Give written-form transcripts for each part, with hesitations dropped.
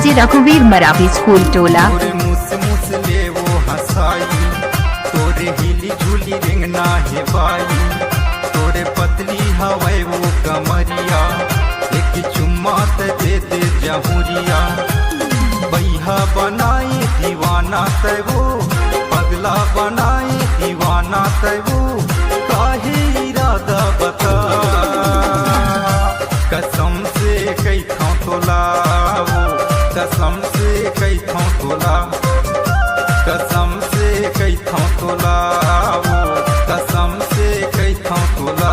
DJ रघुवीर Maravi school टोला। तोरे मुस मुस ले वो हंसाई, तोरे हिली झूली रिंगना है बाई, तोरे पतली हवाई वो कमरिया, एक चुम्मा दे दे जहुरिया। बैहा बनाए दीवाना तैवो, पगला बनाए दीवाना तैवो, काहे इरादा बता। कसम से कई थां तोला वो, कसम से कई थां तोला, कसम से कई थां तोला वो, कसम से कई थां तोला।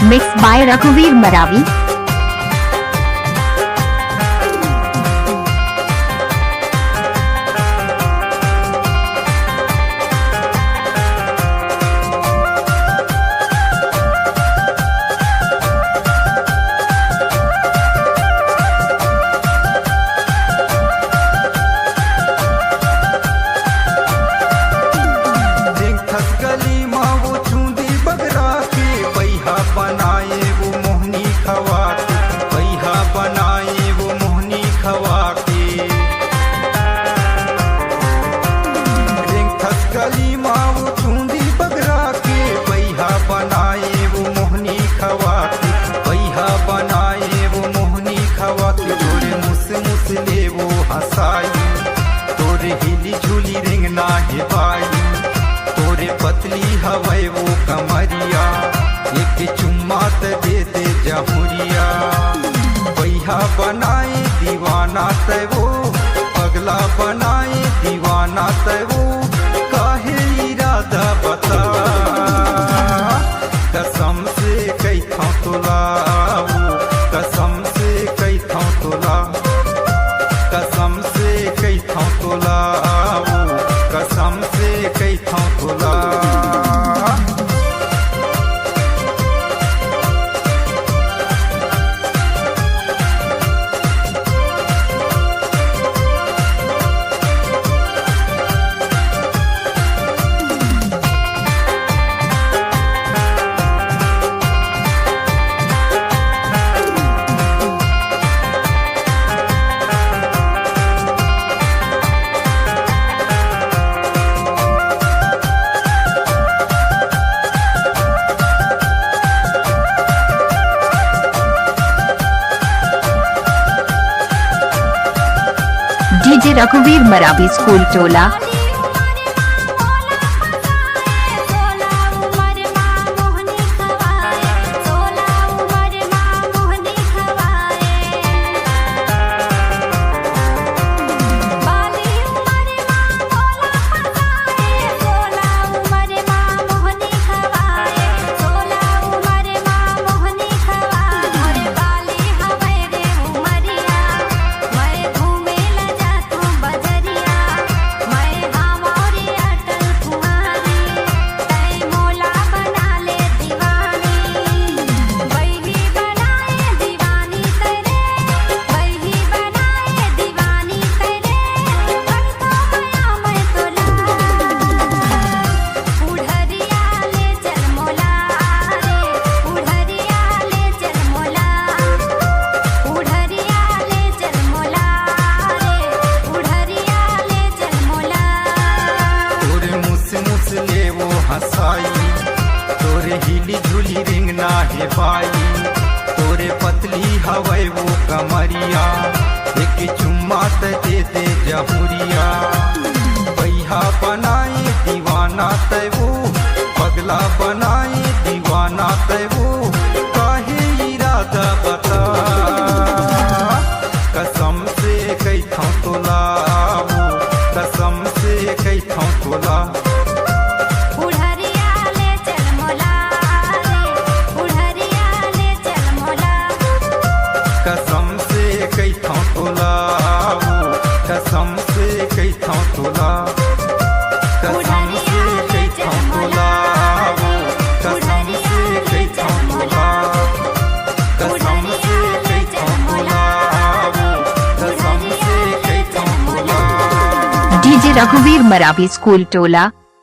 मिक्स बाय रघुवीर मरावी। ले वो हंसाई, तोरे हिली झूली रिंगना है बाई, तोरे पतली हवाई वो कमरिया, एक चुम्मा दे दे जहुरिया। बैहा बनाए दीवाना तैवो, पगला बनाए दीवाना तैवो, काहे इरादा बता। कसम से कई थां तोला वो, कसम से कई थां तोला, कसम से कई थां तोला वो, कसम से कई थां तोला। डीजे रघुवीर मरावी स्कूल टोला। तोरे हिली झूली रिंगना है बाई, तोरे पतली हवाई वो कमरिया, एक चुम्मा दे दे जहुरिया। बैहा बनाए दीवाना तैवो, पगला बनाए दीवाना तैवो काहे इरादा बता। कसम से कैथों तोला वो, कसम से कैथों तोला। उड़हरिया ले चल मोला रे, उड़हरिया ले चल मोला। कसम से कैथों तोला वो, कसम से कैथों तोला। कसम से कैथों तोला वो, कसम से कैथों तोला। कसम से कैथों तोला वो, कसम से कैथों तोला। डीजे रघुवीर मरावी स्कूल टोला।